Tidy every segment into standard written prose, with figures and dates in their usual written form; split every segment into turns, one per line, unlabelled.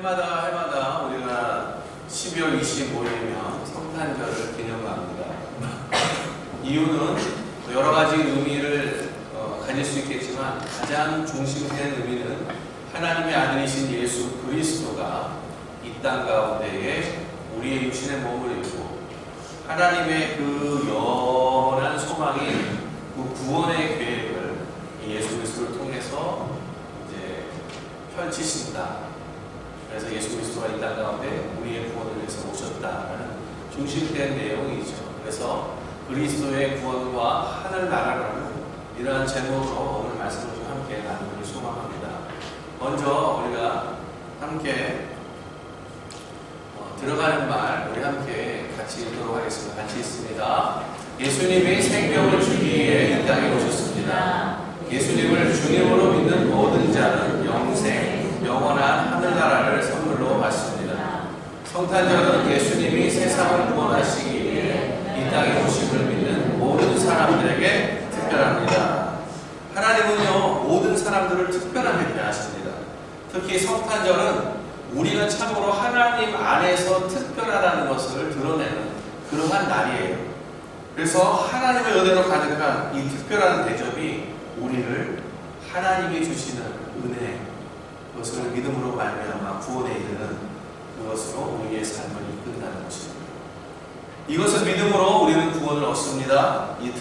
해마다 우리가 12월 25일이면 성탄절을 기념합니다. 이유는 여러 가지 의미를 가질 수 있겠지만 가장 중심된 의미는 하나님의 아들이신 예수 그리스도가 이 땅 가운데에 우리의 육신의 몸을 입고 하나님의 그 영원한 소망이 그 구원의 계획을 예수 그리스도를 통해서 이제 펼치신다. 그래서 예수 그리스도가 이 땅 가운데 우리의 구원을 위해서 오셨다라는 중심된 내용이죠. 그래서 그리스도의 구원과 하늘나라라는 이러한 제목으로 오늘 말씀을 좀 함께 나누기를 소망합니다. 먼저 우리가 함께 들어가는 말 우리 함께 같이 읽도록 하겠습니다. 같이 읽습니다. 예수님이 생명을 주기 위해 이 땅에 오셨습니다. 예수님을 주님으로 믿는 모든 자는 영생, 영원한 하늘나라를 선물로 받습니다. 성탄절은 예수님이 세상을 구원하시기 위해 이 땅에 오심을 믿는 모든 사람들에게 특별합니다. 하나님은요, 모든 사람들을 특별하게 대하십니다. 특히 성탄절은 우리가 참으로 하나님 안에서 특별하다는 것을 드러내는 그러한 날이에요. 그래서 하나님의 은혜로 가득한 이 특별한 대접이 우리를 하나님이 주시는 은혜, 그것을 믿음으로 말미암아 구원에 이르는 그것으로 우리의 삶을 이끈다는 것입니다. 이것을 믿음으로 우리는 구원을 얻습니다. 이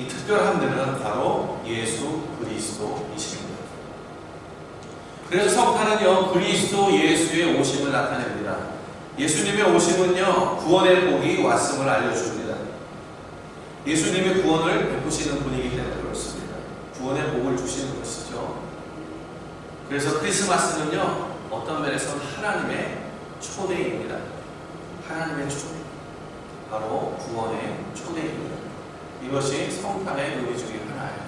특별함들은 바로 예수 그리스도이십니다. 그래서 성탄은요, 그리스도 예수의 오심을 나타냅니다. 예수님의 오심은요, 구원의 복이 왔음을 알려줍니다. 예수님의 구원을 베푸시는 분이기 때문에 그렇습니다. 구원의 복을 주시는 것이죠. 그래서 크리스마스는요, 어떤 면에서는 하나님의 초대입니다. 하나님의 초대. 바로 구원의 초대입니다. 이것이 성탄의 의미 중에 하나예요.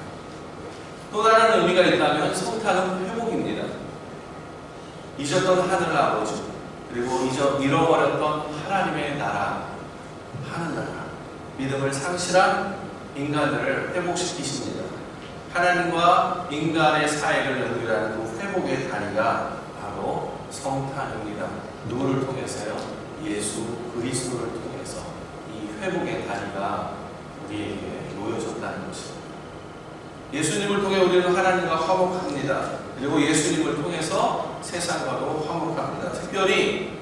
또 다른 의미가 있다면 성탄은 회복입니다. 잊었던 하늘 아버지, 그리고 잃어버렸던 하나님의 나라, 하늘나라, 믿음을 상실한 인간들을 회복시키십니다. 하나님과 인간의 사이를 연결하는 그 회복의 다리가 바로 성탄입니다. 누구를 통해서요? 예수 그리스도를 통해서 이 회복의 다리가 우리에게 놓여졌다는 것입니다. 예수님을 통해 우리는 하나님과 화목합니다. 그리고 예수님을 통해서 세상과도 화목합니다. 특별히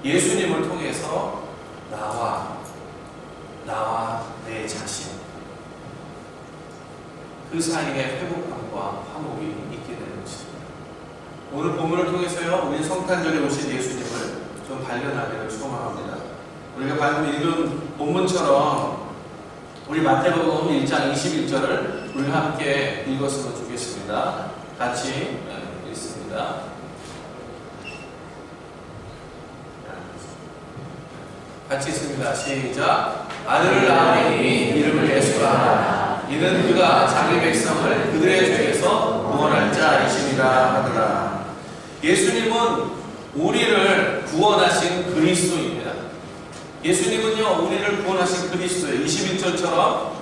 예수님을 통해서 나와 내 자신 그 사이에 회복함과 화목이 있게 되는 것입니다. 오늘 본문을 통해서요, 우리 성탄절에 오신 예수님을 좀 발견하기를 소망합니다. 우리가 방금 읽은 본문처럼 우리 마태복음 1장 21절을 우리 함께 읽었으면 좋겠습니다. 같이 읽습니다. 같이 읽습니다. 시작. 아들을 낳으니 이름을 예수라 하라. 이는 그가 자기 백성을 그들의 죄에서 구원할 자이심이라 하더라. 예수님은 우리를 구원하신 그리스도입니다. 예수님은요, 우리를 구원하신 그리스도예요. 21절처럼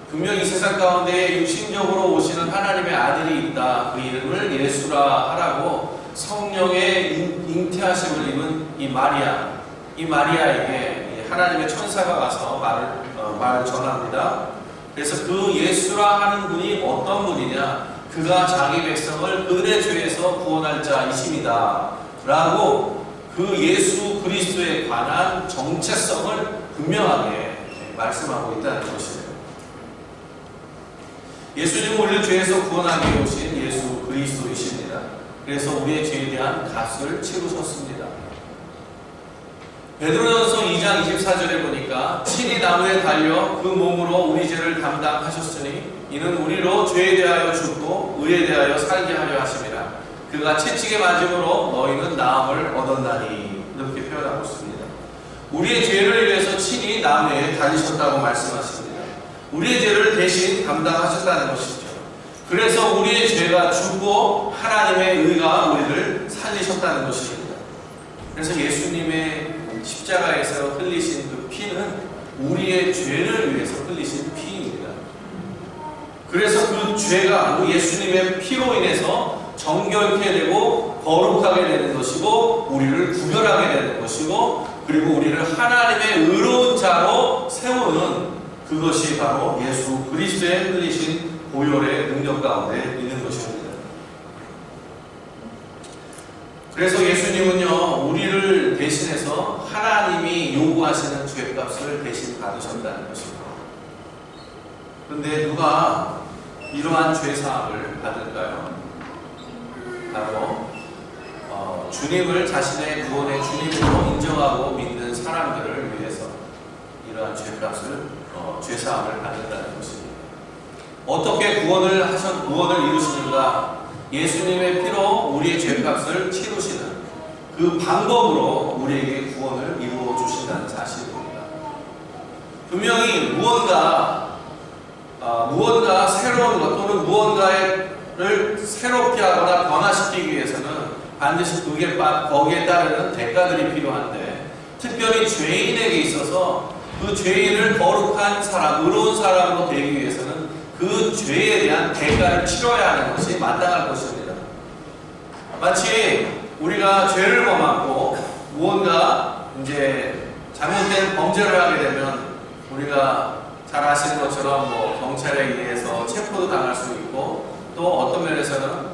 분명히 세상 가운데 육신적으로 오시는 하나님의 아들이 있다. 그 이름을 예수라 하라고 성령의 잉태하심을 입은 이 마리아에게 하나님의 천사가 가서 말을 전합니다. 그래서 그 예수라 하는 분이 어떤 분이냐? 그가 자기 백성을 그들의 죄에서 구원할 자이심이다. 라고 그 예수 그리스도에 관한 정체성을 분명하게 말씀하고 있다는 것이에요. 예수님은 우리를 죄에서 구원하기 위해 오신 예수 그리스도이십니다. 그래서 우리의 죄에 대한 값을 치르셨습니다. 베드로전서 2장 24절에 보니까 친히 나무에 달려 그 몸으로 우리 죄를 담당하셨으니 이는 우리로 죄에 대하여 죽고 의에 대하여 살게 하려 하심이라. 그가 채찍에 맞음으로 너희는 나음을 얻었나니. 이렇게 표현하고 있습니다. 우리의 죄를 위해서 친히 나무에 달리셨다고 말씀하십니다. 우리의 죄를 대신 담당하셨다는 것이죠. 그래서 우리의 죄가 죽고 하나님의 의가 우리를 살리셨다는 것입니다. 그래서 예수님의 십자가에서 흘리신 그 피는 우리의 죄를 위해서 흘리신 피입니다. 그래서 그 죄가 그 예수님의 피로 인해서 정결케 되고 거룩하게 되는 것이고 우리를 구별하게 되는 것이고 그리고 우리를 하나님의 의로운 자로 세우는 그것이 바로 예수 그리스도의 흘리신 보혈의 능력 가운데 있는 것입니다. 그래서 예수님은요, 우리를 대신해서 하나님이 요구하시는 죄값을 대신 받으셨다는 것입니다. 그런데 누가 이러한 죄사함을 받을까요? 바로 주님을 자신의 구원의 주님으로 인정하고 믿는 사람들을 위해서 이러한 죄값을 죄사함을 받는다는 것입니다. 어떻게 구원을 이루시는가? 예수님의 피로 우리의 죄값을 치루시는 그 방법으로 우리에게 구원을 이루어 주신다는 사실입니다. 분명히 무언가 새로운 것 또는 무언가를 새롭게 하거나 변화시키기 위해서는 반드시 거기에 따르는 대가들이 필요한데, 특별히 죄인에게 있어서 그 죄인을 거룩한 사람, 의로운 사람으로 되기 위해서는 그 죄에 대한 대가를 치러야 하는 것이 마땅할 것입니다. 마치 우리가 죄를 범하고 무언가 잘못된 범죄를 하게 되면 우리가 잘 아시는 것처럼 경찰에 의해서 체포도 당할 수 있고 또 어떤 면에서는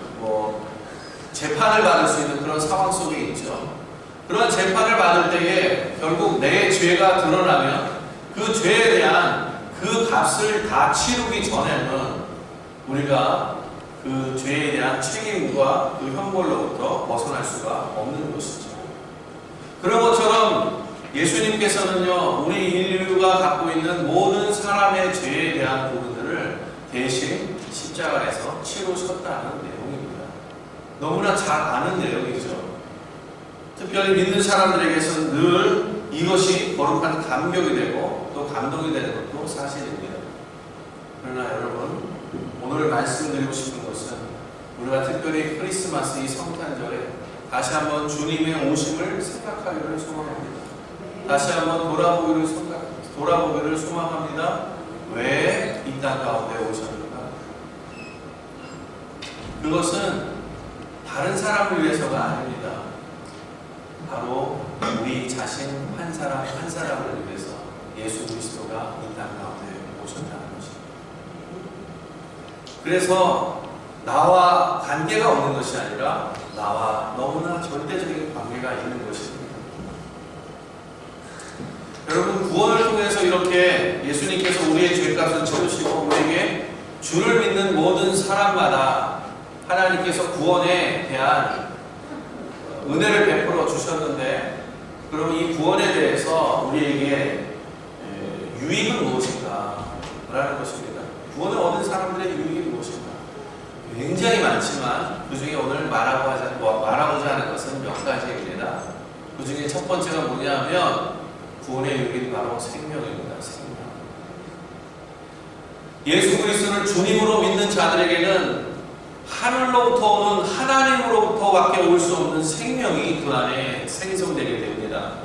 재판을 받을 수 있는 그런 상황 속에 있죠. 그런 재판을 받을 때에 결국 내 죄가 드러나면 그 죄에 대한 그 값을 다 치르기 전에는 우리가 그 죄에 대한 책임과 그 형벌로부터 벗어날 수가 없는 것이죠. 그런 것처럼 예수님께서는요, 우리 인류가 갖고 있는 모든 사람의 죄에 대한 부분들을 대신 십자가에서 치르셨다는 내용입니다. 너무나 잘 아는 내용이죠. 특별히 믿는 사람들에게서는 늘 이것이 거룩한 감격이 되고 또 감동이 되는 것도 사실입니다. 그러나 여러분, 오늘 말씀드리고 싶은 것은 우리가 특별히 크리스마스 이 성탄절에 다시 한번 주님의 오심을 생각하기를 소망합니다. 다시 한번 돌아보기를 소망합니다. 왜 이 땅 가운데 오셨는가? 그것은 다른 사람을 위해서가 아닙니다. 바로 우리 자신 한 사람 한 사람을 위해서 예수 그리스도가 이 땅 가운데 오셨다는 것입니다. 그래서 나와 관계가 없는 것이 아니라 나와 너무나 절대적인 관계가 있는 것입니다. 여러분, 구원을 통해서 이렇게 예수님께서 우리의 죄값을 치르시고 우리에게 주를 믿는 모든 사람마다 하나님께서 구원에 대한 은혜를 베풀어 주셨는데, 그럼 이 구원에 대해서 우리에게 유익은 무엇인가? 라는 것입니다. 구원을 얻은 사람들의 유익이 무엇인가? 굉장히 많지만 그 중에 오늘 말하고자 하는 것은 몇 가지입니다. 그 중에 첫 번째가 뭐냐면 구원의 유익이 바로 생명입니다. 생명. 예수 그리스도를 주님으로 믿는 자들에게는 하늘로부터 오는 하나님으로부터밖에 올 수 없는 생명이 그 안에 생성되게 됩니다.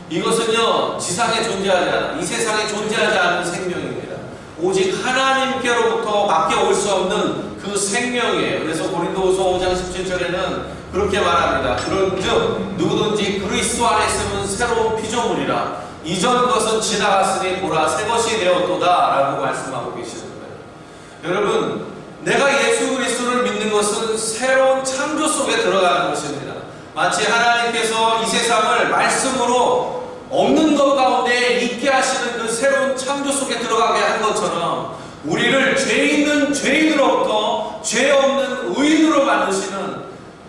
이것은요, 지상에 존재하지 않은, 이 세상에 존재하지 않은 생명입니다. 오직 하나님께로부터밖에 올 수 없는 그 생명이에요. 그래서 고린도후서 5장 17절에는 그렇게 말합니다. 그런즉 누구든지 그리스도 안에 있으면 새로운 피조물이라, 이전 것은 지나갔으니 보라 새 것이 되었도다 라고 말씀하고 계시는 거예요. 여러분, 내가 예수 그리스도를 믿는 것은 새로운 창조 속에 들어가는 것입니다. 마치 하나님께서 이 세상을 말씀으로 없는 것 가운데 있게 하시는 그 새로운 창조 속에 들어가게 한 것처럼 우리를 죄 있는 죄인으로부터 죄 없는 의인으로 만드시는,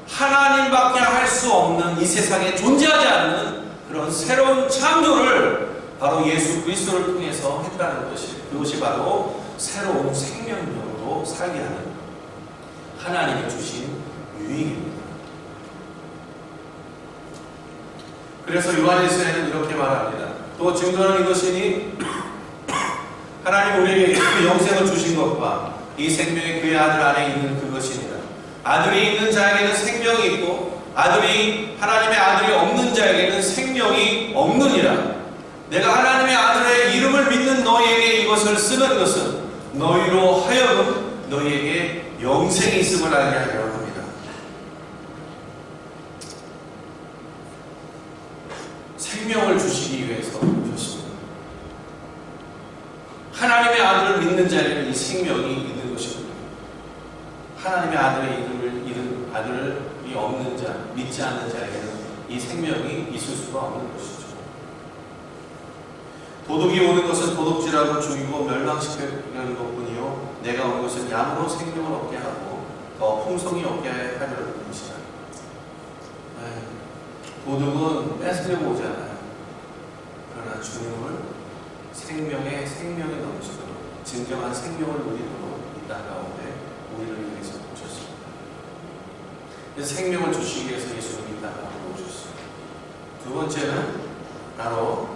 하나님밖에 할 수 없는, 이 세상에 존재하지 않는 그런 새로운 창조를 바로 예수 그리스도를 통해서 했다는 것이, 그것이 바로 새로운 생명력으로 살게 하는 하나님이 주신 유익입니다. 그래서 요한일서에는 이렇게 말합니다. 또 증거는 이것이니 하나님 우리에게 영생을 주신 것과 이 생명이 그의 아들 안에 있는 그것이니라. 아들이 있는 자에게는 생명이 있고 하나님의 아들이 없는 자에게는 생명이 없느니라. 내가 하나님의 아들의 이름을 믿는 너희에게 이것을 쓰는 것은 너희로 하여금 너희에게 영생이 있음을 알게 하려 합니다. 생명을 주시기 위해서 오셨습니다. 하나님의 아들을 믿는 자에게는 이 생명이 있는 것입니다. 하나님의 아들의 이름을 잃은 아들이 없는 자, 믿지 않는 자에게는 이 생명이 있을 수가 없는 것이죠. 도둑이 오는 것은 도둑질하고 죽이고 멸망시키려는 것뿐이요 내가 온 것은 양으로 생명을 얻게 하고 더 풍성히 얻게 하려는 것이라. 도둑은 뺏으려고 오잖아요. 그러나 주님은 생명이 넘치도록 진정한 생명을 누리도록 이 땅 가운데 우리를 위해서 오셨습니다. 그래서 생명을 주시기 위해서 예수님이 이 땅 가운데 오셨습니다. 두 번째는 바로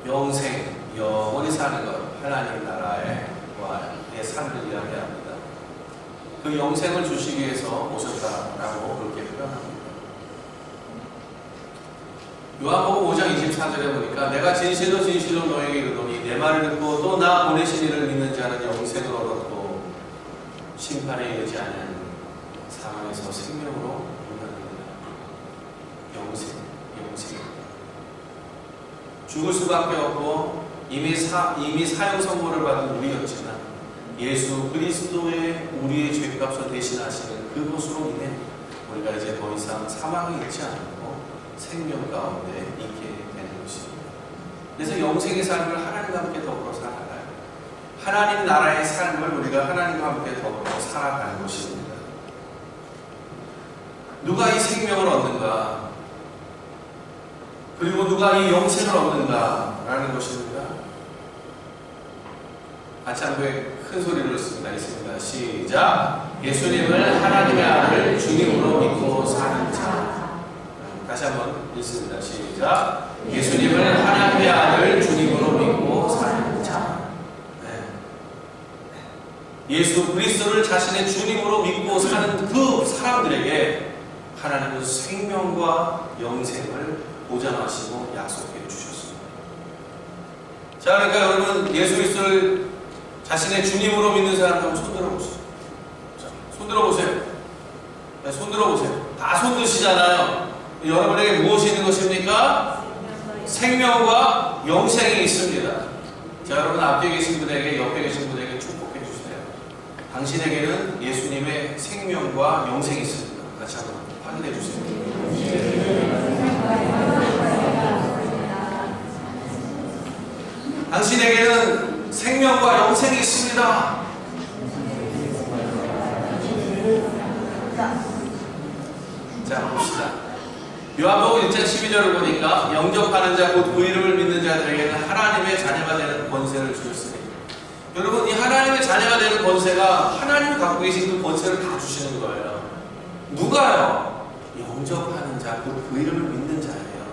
영생, 영원히 사는 것, 하나님 나라의 삶을 이야기합니다. 그 영생을 주시기 위해서 오셨다라고 그렇게 표현합니다. 요한복음 5장 24절에 보니까 내가 진실로 진실로 너에게 이르노니 내 말을 듣고 또 나 보내신 이를 믿는 자는 영생을 얻었고 심판에 이르지 않은 사망에서 생명으로 이르느니라. 영생. 죽을 수밖에 없고 이미 사형 선고를 받은 우리였지만 예수 그리스도의 우리의 죄값을 대신하시는 그것으로 인해 우리가 이제 더 이상 사망이 있지 않고 생명 가운데 있게 되는 것입니다. 그래서 영생의 삶을 하나님과 함께 더불어 살아가요. 하나님 나라의 삶을 우리가 하나님과 함께 더불어 살아가는 것입니다. 누가 이 생명을 얻는가? 그리고 누가 이 영생을 얻는가라는 것입니다. 같이 한번 큰 소리로 있습니다. 시작! 예수님을 하나님의 아들 주님으로 믿고 사는 자. 다시 한번 읽습니다. 시작! 예수님을 하나님의 아들 주님으로 믿고 사는 자. 예수 그리스도를 자신의 주님으로 믿고 사는 그 사람들에게 하나님은 생명과 영생을 보장하시고 약속해 주셨습니다. 자, 그러니까 여러분 예수 그리스도를 자신의 주님으로 믿는 사람들 한번 손 들어보세요. 자, 손 들어보세요. 네, 손 들어보세요. 다 손 드시잖아요. 여러분에게 무엇이 있는 것입니까? 생명과 영생이 있습니다. 자, 여러분 앞에 계신 분에게 옆에 계신 분에게 축복해 주세요. 당신에게는 예수님의 생명과 영생이 있습니다. 같이 한번 확인해 주세요. 당신에게는 생명과 영생이 있습니다. 자, 봅시다. 요한복음 1장 12절을 보니까 영접하는 자 곧 그 이름을 믿는 자들에게는 하나님의 자녀가 되는 권세를 주셨으니, 여러분 이 하나님의 자녀가 되는 권세가 하나님이 갖고 계신 그 권세를 다 주시는 거예요. 누가요? 영접하는 자 곧 그 이름을 믿는 자예요.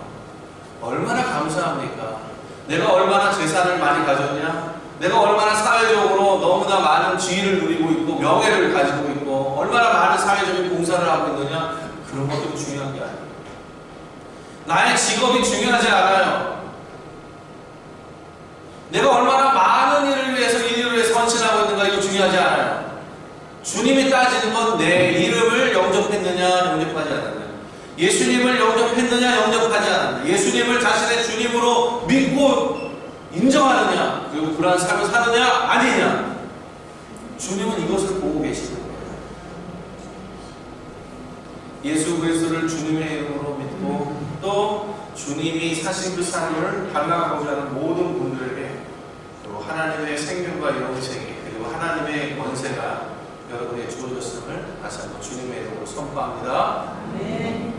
얼마나 감사합니까? 내가 얼마나 재산을 많이 가졌냐? 내가 얼마나 사회적으로 너무나 많은 지위를 누리고 있고 명예를 가지고 있고 얼마나 많은 사회적인 봉사를 하고 있느냐? 그런 것도 중요한 게 아니에요. 나의 직업이 중요하지 않아요. 내가 얼마나 많은 일을 위해서 이 일을 위해서 헌신하고 있는가 이거 중요하지 않아요. 주님이 따지는 건 내 이름을 영접했느냐 영접하지 않았느냐, 예수님을 영접했느냐 영접하지 않았느냐, 예수님을 자신의 주님으로 믿고 인정하느냐 그리고 그러한 삶을 사느냐 아니냐. 주님은 이것을 보고 계시는 거예요. 예수 그리스도를 주님의 이름으로 믿고 또 주님이 사신 그 삶을 감당하고자 하는 모든 분들에게 그리고 하나님의 생명과 영생이 그리고 하나님의 권세가 여러분에게 주어졌음을 다시 한번 주님의 이름으로 선포합니다. 네.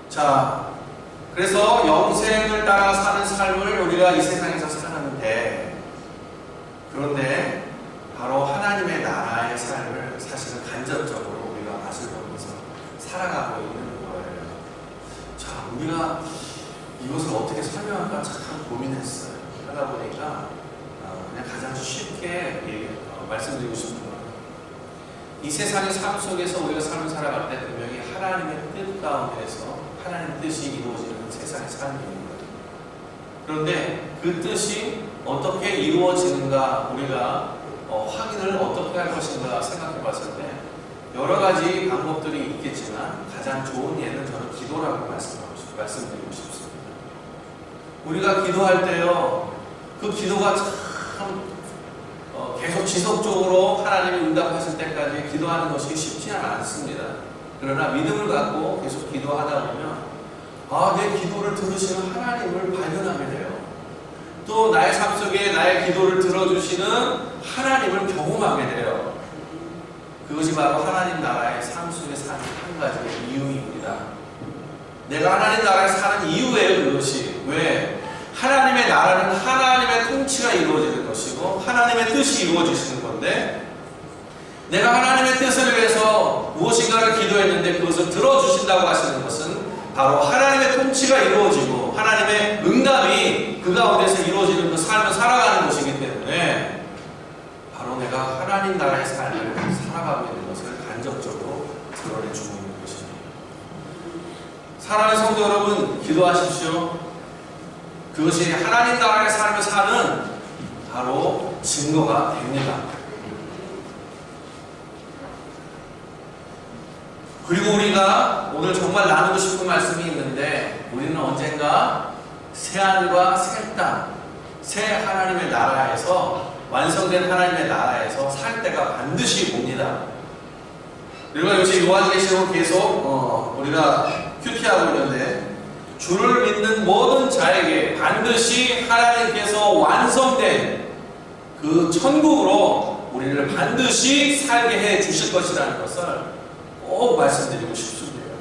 자, 그래서 영생을 따라 사는 삶을 우리가 이 세상에서 사는데, 그런데 바로 하나님의 나라의 삶을 사실은 간접적으로 우리가 맛을 보면서 살아가고 있는 거예요. 자, 우리가 이것을 어떻게 설명할까 참 고민했어요. 하다 보니까 그냥 가장 쉽게 말씀드리고 싶은 거예요. 이 세상의 삶 속에서 우리가 삶을 살아갈 때 분명히 하나님의 뜻 가운데서 하나님의 뜻이 이루어지는 세상의 삶입니다. 그런데 그 뜻이 어떻게 이루어지는가 우리가 확인을 어떻게 할 것인가 생각해 봤을 때 여러 가지 방법들이 있겠지만 가장 좋은 예는 저는 기도라고 말씀드리고 싶습니다. 우리가 기도할 때요, 그 기도가 참 계속 지속적으로 하나님이 응답하실 때까지 기도하는 것이 쉽지는 않습니다. 그러나 믿음을 갖고 계속 기도하다 보면 내 기도를 들으시는 하나님을 발견하게 돼요. 또 나의 삶 속에 나의 기도를 들어주시는 하나님을 경험하게 돼요. 그것이 바로 하나님 나라의 삶 속에 사는 한 가지의 이유입니다. 내가 하나님 나라에 사는 이유예요. 그것이 왜? 하나님의 나라는 하나님의 통치가 이루어지는 것이고 하나님의 뜻이 이루어지시는 건데, 내가 하나님의 뜻을 위해서 무엇인가를 기도했는데 그것을 들어주신다고 하시는 것은 바로 하나님의 통치가 이루어지고 하나님의 응답이 그 가운데서 이루어지는 그 삶을 살아가는 것이기 때문에 바로 내가 하나님 나라의 삶을 살아가고 있는 것을 간접적으로 드러내주고 있는 것입니다. 사랑하는 성도 여러분, 기도하십시오. 그것이 하나님 나라의 삶을 사는 바로 증거가 됩니다. 그리고 우리가 오늘 정말 나누고 싶은 말씀이 있는데, 우리는 언젠가 새하늘과 새 땅, 새 하나님의 나라에서, 완성된 하나님의 나라에서 살 때가 반드시 옵니다. 우리가 요새 요한계시록 계속 우리가 큐티하고 있는데, 주를 믿는 모든 자에게 반드시 하나님께서 완성된 그 천국으로 우리를 반드시 살게 해 주실 것이라는 것을 꼭 말씀드리고 싶습니다.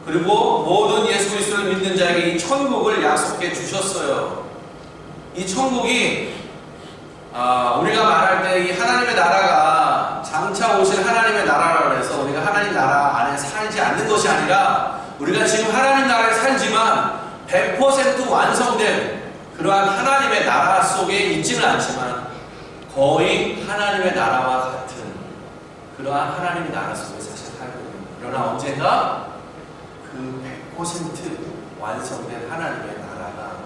그리고 모든 예수 그리스도를 믿는 자에게 이 천국을 약속해 주셨어요. 이 천국이 우리가 말할 때 이 하나님의 나라가 장차 오실 하나님의 나라라고 해서 우리가 하나님 나라 안에 살지 않는 것이 아니라, 우리가 지금 하나님 나라에 살지만 100% 완성된 그러한 하나님의 나라 속에 있지는 않지만 거의 하나님의 나라와 같은 그러한 하나님의 나라 속에 사실 살고 있는, 그러나 언젠가 그 100% 완성된 하나님의 나라가,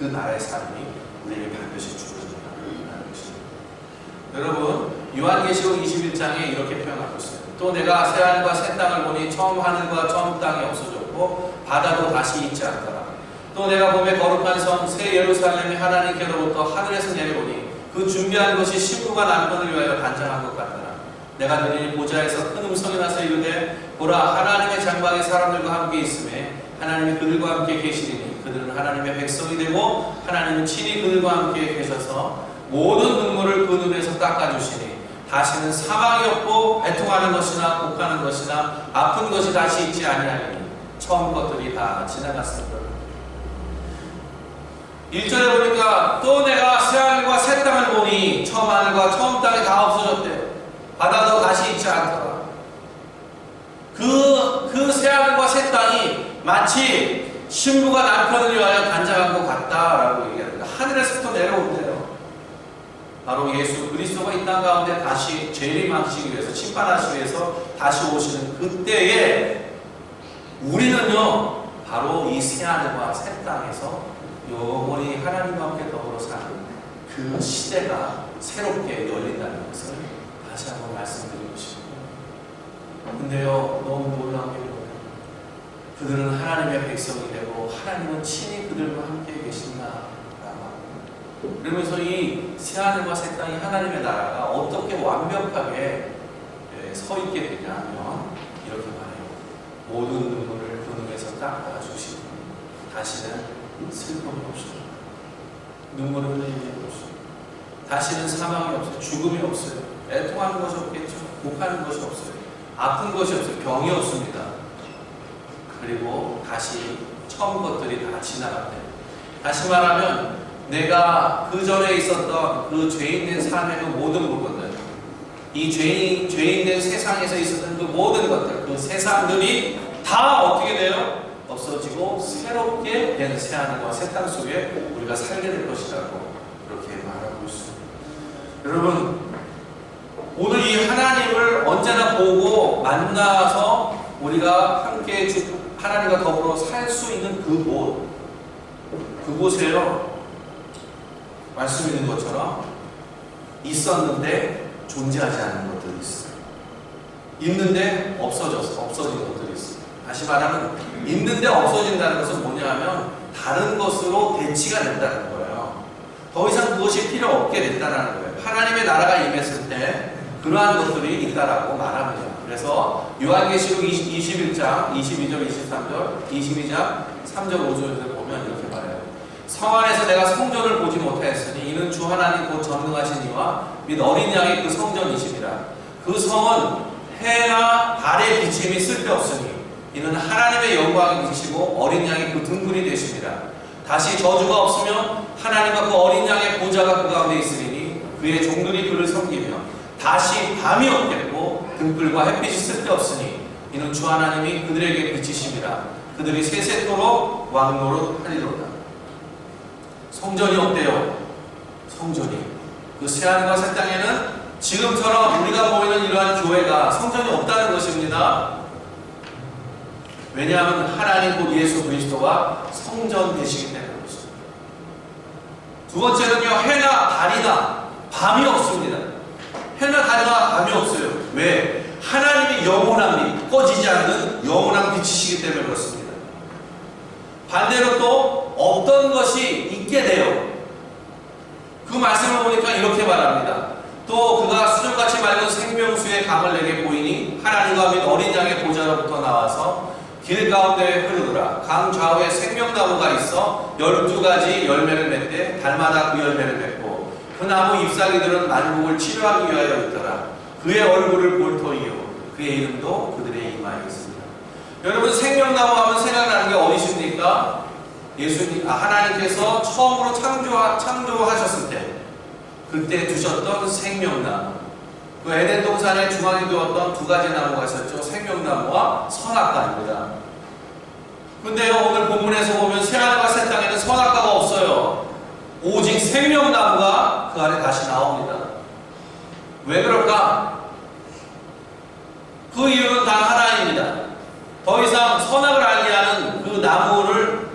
그 나라의 삶이 우리에게 반드시 주어진다는 것입니다. 여러분, 요한계시록 21장에 이렇게 표현하고 있어요. 또 내가 새하늘과 새 땅을 보니 처음 하늘과 처음 땅이 없어졌고 바다도 다시 있지 않더라. 또 내가 보매 거룩한 성 새 예루살렘이 하나님께로부터 하늘에서 내려오니 그 준비한 것이 신부가 남편을 위하여 단장한 것 같더라. 내가 들으니 보좌에서 큰 음성이 나서 이르되 보라, 하나님의 장막이 사람들과 함께 있음에 하나님이 그들과 함께 계시리니 그들은 하나님의 백성이 되고 하나님은 친히 그들과 함께 계셔서 모든 눈물을 그 눈에서 닦아주시니 다시는 사망이 없고 애통하는 것이나 곡하는 것이나 아픈 것이 다시 있지 아니하리니 처음 것들이 다 지나갔습니다. 1절에 보니까 또 내가 새하늘과 새 땅을 보니 처음 하늘과 처음 땅이 다 없어졌대. 바다도 다시 있지 않더라. 그 새하늘과 새 땅이 마치 신부가 남편을 위하여 단장한 것 같다라고 얘기합니다. 하늘에서부터 내려온대요. 바로 예수 그리스도가 이 땅 가운데 다시 재림하시기 위해서, 심판하시기 위해서 다시 오시는 그때에 우리는요, 바로 이 새하늘과 새 땅에서 영원히 하나님과 함께 더불어 사는 그 시대가 새롭게 열린다는 것을 다시 한번 말씀드리고 싶습니다. 근데요, 너무 놀라운 게 뭐예요? 그들은 하나님의 백성이 되고 하나님은 친히 그들과 함께 계신다. 그러면서 이 새하늘과 새 땅이 하나님의 나라가 어떻게 완벽하게 서 있게 되냐면 이렇게 말해요. 모든 눈물을 그 눈에서 닦아주시고 다시는 슬픔이 없어요. 눈물을 흘리는 일이 없어요. 다시는 사망이 없어요. 죽음이 없어요. 애통하는 것이 없겠죠. 곡하는 것이 없어요. 아픈 것이 없어요. 병이 없습니다. 그리고 다시 처음 것들이 다 지나갔대요. 다시 말하면 내가 그 전에 있었던 그 죄인된 삶의 그 모든 부분들, 이 죄인된 세상에서 있었던 그 모든 것들, 그 세상들이 다 어떻게 돼요? 없어지고 새롭게 된 새하늘과 새 땅 속에 우리가 살게 될 것이라고 그렇게 말하고 있습니다. 여러분, 오늘 이 하나님을 언제나 보고 만나서 우리가 함께 하나님과 더불어 살 수 있는 그곳에요, 말씀 있는 것처럼 있었는데 존재하지 않는 것들이 있어요. 있는데 없어진 것들이 있어요. 다시 말하면 있는데 없어진다는 것은 뭐냐 하면 다른 것으로 대치가 된다는 거예요. 더 이상 그것이 필요 없게 됐다는 거예요. 하나님의 나라가 임했을 때 그러한 것들이 있다라고 말합니다. 그래서 요한계시록 21장 22절 23절 22장 3절 5절을 보면 이렇게 말해요. 성 안에서 내가 성전을 보지 못하였으니 이는 주 하나님 곧 전능하신 이와 및 어린 양의 그 성전이시니라. 그 성은 해나 달의 비침이 쓸데없으니 이는 하나님의 영광이 비치고 어린 양이 그 등불이 되십니다. 다시 저주가 없으며 하나님과 그 어린 양의 보좌가 그 가운데 있으리니 그의 종들이 그를 섬기며 다시 밤이 없겠고 등불과 햇빛이 쓸데없으니 이는 주 하나님이 그들에게 비치심이라. 그들이 세세토록 왕노릇 하리로다. 성전이 없대요. 성전이. 그 새하늘과 새 땅에는 지금처럼 우리가 모이는 이러한 교회가 성전이 없다는 것입니다. 왜냐하면 하나님 곧 예수 그리스도가 성전 되시기 때문에 그렇습니다. 두 번째는요, 해나 달이나 밤이 없습니다. 해나 달이나 밤이 없어요. 왜? 하나님이 영원한 빛, 꺼지지 않는 영원한 빛이시기 때문에 그렇습니다. 반대로 또 없던 것이 있게 돼요. 그 말씀을 보니까 이렇게 말합니다. 또 그가 수족같이 맑은 생명수의 강을 내게 보이니 하나님과 및 어린 양의 보좌로부터 나와서 길 가운데 흐르더라. 강 좌우에 생명나무가 있어 12가지 열매를 맺되 달마다 그 열매를 맺고 그 나무 잎사귀들은 만국을 치료하기 위하여 있더라. 그의 얼굴을 볼 터이요 그의 이름도 그들의 이마에 있습니다. 여러분, 생명나무 하면 생각나는 게 어디십니까? 하나님께서 처음으로 창조하셨을 때 그때 두셨던 생명나무, 그 에덴 동산에 중앙에 두었던 두 가지 나무가 있었죠. 생명나무와 선악과입니다. 근데요, 오늘 본문에서 보면 새하늘과 새 땅에는 선악과가 없어요. 오직 생명나무가 그 안에 다시 나옵니다. 왜 그럴까? 그 이유는 단 하나입니다. 더 이상 선악을 알게 하는 그 나무를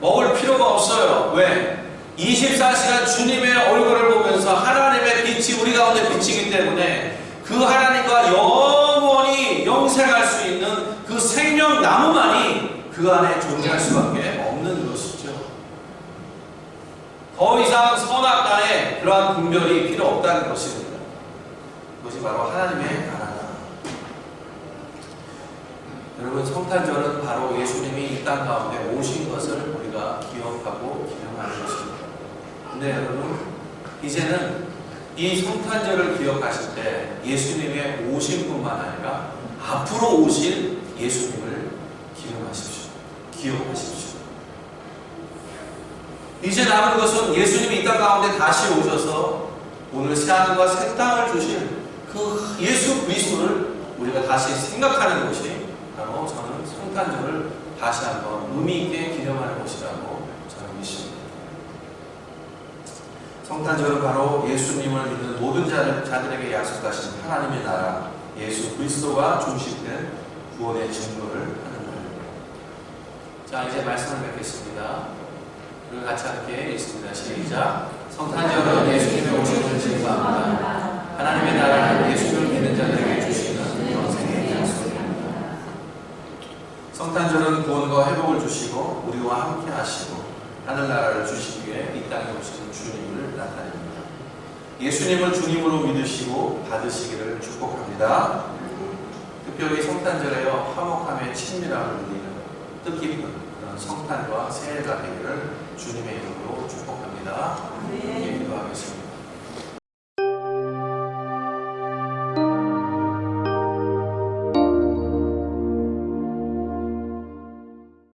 먹을 필요가 없어요. 왜? 24시간 주님의 얼굴을 보면서 하나님의 빛이 우리 가운데 비치기 때문에 그 하나님과 영원히 영생할 수 있는 그 생명나무만이 그 안에 존재할 수밖에 없는 것이죠. 더 이상 선악간에 그러한 분별이 필요 없다는 것입니다. 그것이 바로 하나님의 나라다. 여러분, 성탄절은 바로 예수님이 이 땅 가운데 오신 것을 우리가 기억하고 기념하는 것입니다. 근데 여러분, 이제는 이 성탄절을 기억하실 때 예수님의 오심뿐만 아니라 앞으로 오실 예수님을 기억하십시오. 이제 남은 것은 예수님이 이 땅 가운데 다시 오셔서 오늘 새하늘과 새 땅을 주신 그 예수 그리스도를 우리가 다시 생각하는 것이 바로 저는 성탄절을 다시 한번 의미 있게 기념하는 것이라고 저는 믿습니다. 성탄절은 바로 예수님을 믿는 모든 자들에게 약속하신 하나님의 나라, 예수 그리스도가 중심된 구원의 증거를 하는 날입니다. 자, 이제 말씀을 뵙겠습니다. 우리 같이 함께 읽습니다. 시작. 성탄절은 예수님의 오심을 증거합니다. 하나님의 나라는 예수를 믿는 자들에게 주시는 영생의 약속입니다. 성탄절은 구원과 회복을 주시고 우리와 함께 하시고 하늘나라를 주시기 위해 이 땅에 오신 주님을 나타냅니다. 예수님을 주님으로 믿으시고 받으시기를 축복합니다. 특별히 성탄절에요, 화목함의 친밀함을 누리는 뜻깊은 그런 성탄과 새해가 되기를 주님의 이름으로 축복합니다. 기도하겠습니다.